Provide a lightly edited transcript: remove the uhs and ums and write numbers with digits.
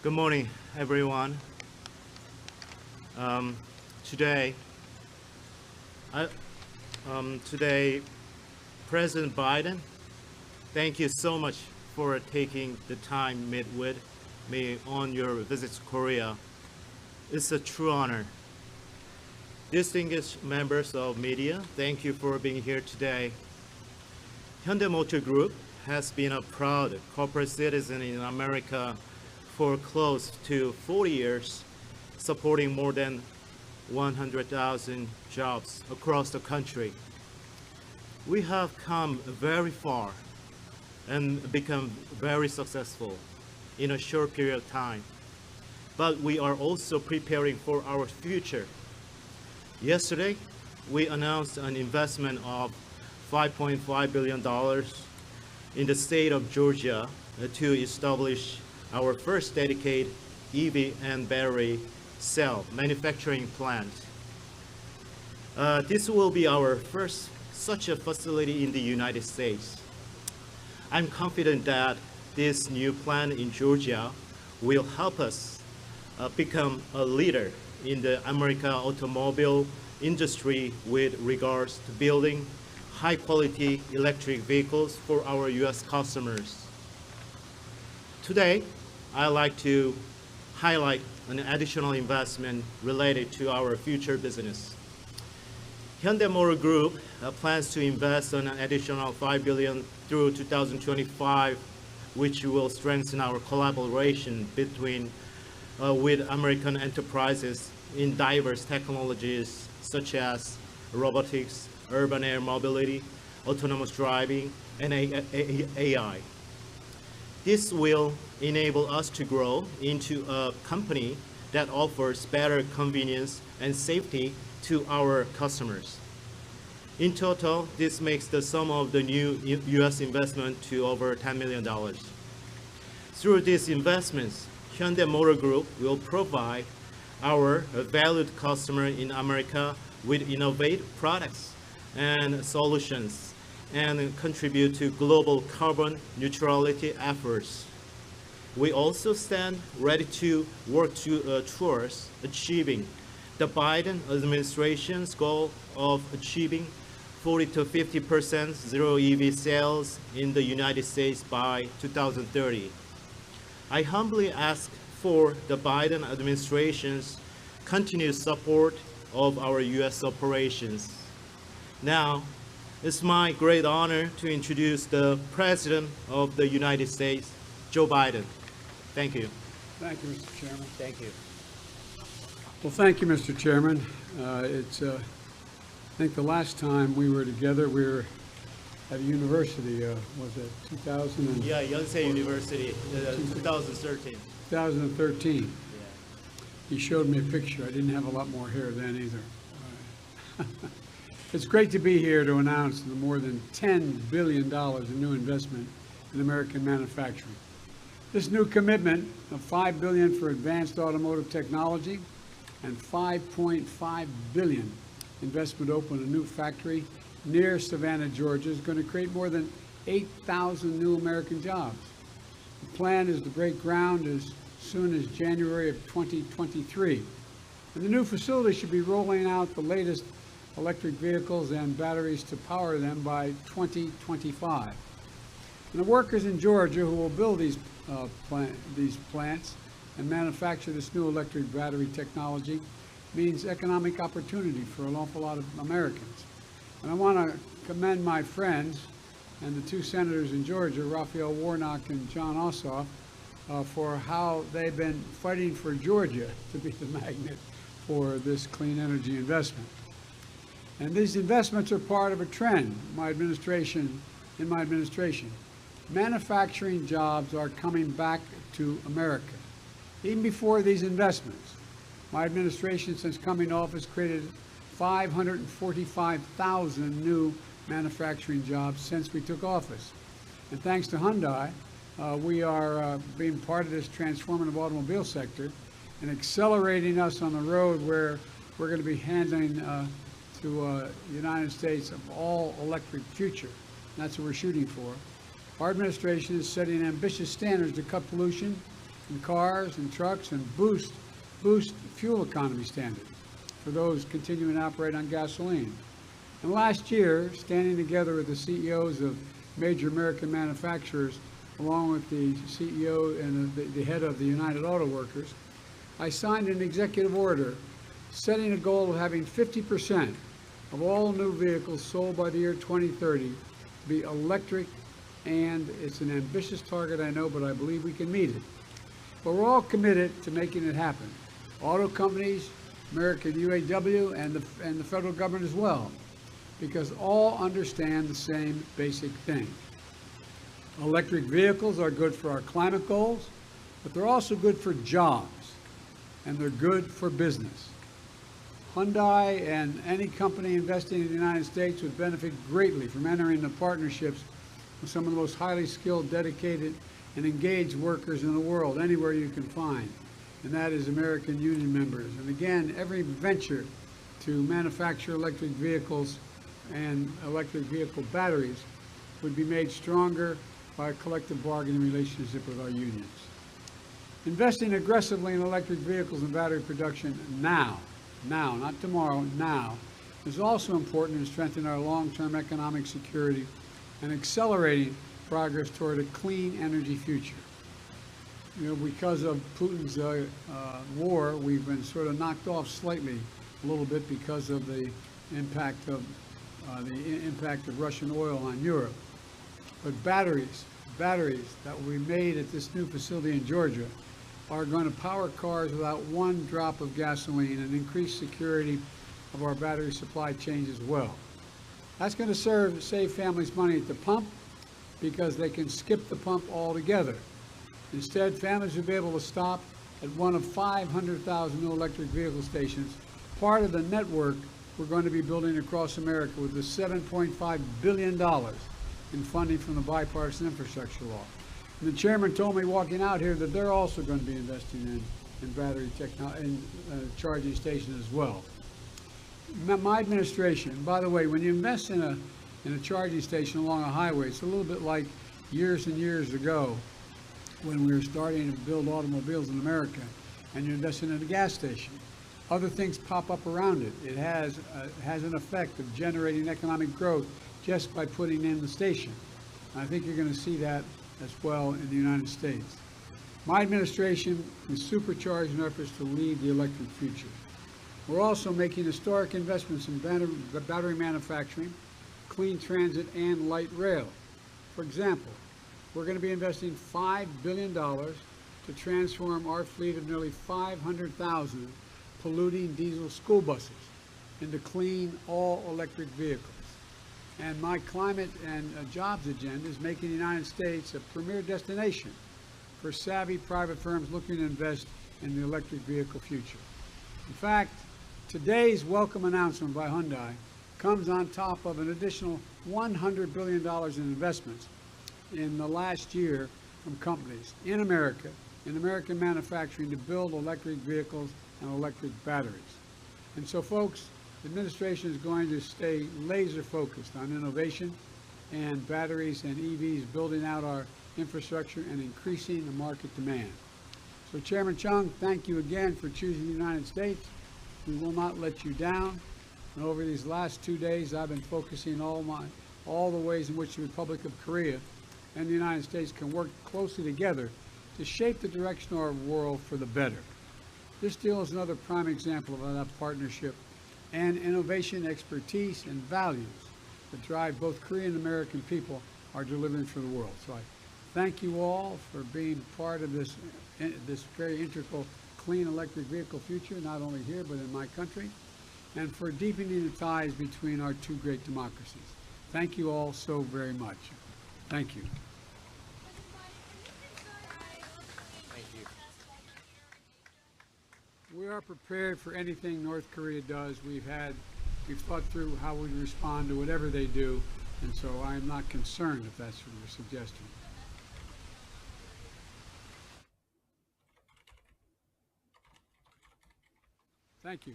Good morning, everyone. Today, President Biden, thank you so much for taking the time to meet with me on your visit to Korea. It's a true honor. Distinguished members of media, thank you for being here today. Hyundai Motor Group has been a proud corporate citizen in America for close to 40 years, supporting more than 100,000 jobs across the country. We have come very far and become very successful in a short period of time, but we are also preparing for our future. Yesterday, we announced an investment of $5.5 billion in the state of Georgia to establish our first dedicated EV and battery cell manufacturing plant. This will be our first such a facility in the United States. I'm confident that this new plant in Georgia will help us become a leader in the American automobile industry with regards to building high-quality electric vehicles for our U.S. customers. Today, I'd like to highlight an additional investment related to our future business. Hyundai Motor Group plans to invest an additional $5 billion through 2025, which will strengthen our collaboration with American enterprises in diverse technologies such as robotics, urban air mobility, autonomous driving, and AI. This will enable us to grow into a company that offers better convenience and safety to our customers. In total, this makes the sum of the new U.S. investment to over $10 million. Through these investments, Hyundai Motor Group will provide our valued customer in America with innovative products and solutions and contribute to global carbon neutrality efforts. We also stand ready to work towards achieving the Biden administration's goal of achieving 40 to 50% zero EV sales in the United States by 2030. I humbly ask for the Biden administration's continued support of our U.S. operations. Now, it's my great honor to introduce the President of the United States, Joe Biden. Thank you. Thank you, Mr. Chairman. Thank you. Well, thank you, Mr. Chairman. I think the last time we were together, we were at a university. Was it 2000? Yeah, Yonsei University, 2013. 2013. Yeah. He showed me a picture. I didn't have a lot more hair then either. It's great to be here to announce the more than $10 billion in new investment in American manufacturing. This new commitment of $5 billion for advanced automotive technology and $5.5 billion investment to open a new factory near Savannah, Georgia, is going to create more than 8,000 new American jobs. The plan is to break ground as soon as January of 2023. And the new facility should be rolling out the latest electric vehicles and batteries to power them by 2025. And the workers in Georgia who will build these plants and manufacture this new electric battery technology means economic opportunity for an awful lot of Americans. And I want to commend my friends and the two senators in Georgia, Raphael Warnock and John Ossoff, for how they've been fighting for Georgia to be the magnet for this clean energy investment. And these investments are part of a trend in my administration. Manufacturing jobs are coming back to America. Even before these investments, my administration, since coming to office, created 545,000 new manufacturing jobs since we took office. And thanks to Hyundai, we are being part of this transformative automobile sector and accelerating us on the road where we're going to be handling to the United States of all electric future. And that's what we're shooting for. Our administration is setting ambitious standards to cut pollution in cars and trucks and boost fuel economy standards for those continuing to operate on gasoline. And last year, standing together with the CEOs of major American manufacturers, along with the CEO and the head of the United Auto Workers, I signed an executive order setting a goal of having 50% of all new vehicles sold by the year 2030 be electric, and it's an ambitious target, I know, but I believe we can meet it. But we're all committed to making it happen. Auto companies, American UAW, and the federal government as well, because all understand the same basic thing. Electric vehicles are good for our climate goals, but they're also good for jobs, and they're good for business. Hyundai and any company investing in the United States would benefit greatly from entering into partnerships with some of the most highly skilled, dedicated, and engaged workers in the world, anywhere you can find, and that is American union members. And again, every venture to manufacture electric vehicles and electric vehicle batteries would be made stronger by a collective bargaining relationship with our unions. Investing aggressively in electric vehicles and battery production now, not tomorrow, now, is also important in strengthening our long-term economic security and accelerating progress toward a clean energy future. You know, because of Putin's war, we've been sort of knocked off slightly a little bit because of the impact of Russian oil on Europe. But batteries that will be made at this new facility in Georgia are going to power cars without one drop of gasoline and increase security of our battery supply chains as well. That's going to save families money at the pump because they can skip the pump altogether. Instead, families will be able to stop at one of 500,000 new electric vehicle stations, part of the network we're going to be building across America with the $7.5 billion in funding from the bipartisan infrastructure law. And the chairman told me walking out here that they're also going to be investing in battery technology, charging stations as well. My administration, by the way, when you invest in a charging station along a highway, it's a little bit like years and years ago when we were starting to build automobiles in America, and you're investing in a gas station. Other things pop up around it. It has an effect of generating economic growth just by putting in the station. And I think you're going to see that as well in the United States. My administration is supercharging efforts to lead the electric future. We're also making historic investments in battery manufacturing, clean transit, and light rail. For example, we're going to be investing $5 billion to transform our fleet of nearly 500,000 polluting diesel school buses into clean, all-electric vehicles. And my climate and jobs agenda is making the United States a premier destination for savvy private firms looking to invest in the electric vehicle future. In fact, today's welcome announcement by Hyundai comes on top of an additional $100 billion in investments in the last year from companies in America, in American manufacturing, to build electric vehicles and electric batteries. And so, folks, the administration is going to stay laser focused on innovation and batteries and EVs, building out our infrastructure and increasing the market demand. So, Chairman Chung, thank you again for choosing the United States. We will not let you down. And over these last 2 days, I've been focusing all the ways in which the Republic of Korea and the United States can work closely together to shape the direction of our world for the better. This deal is another prime example of that partnership and innovation, expertise, and values that drive both Korean and American people are delivering for the world. So I thank you all for being part of this very integral clean electric vehicle future, not only here but in my country, and for deepening the ties between our two great democracies. Thank you all so very much. Thank you. Thank you. We are prepared for anything North Korea does. We've thought through how we respond to whatever they do, and so I'm not concerned if that's what you're suggesting. Thank you.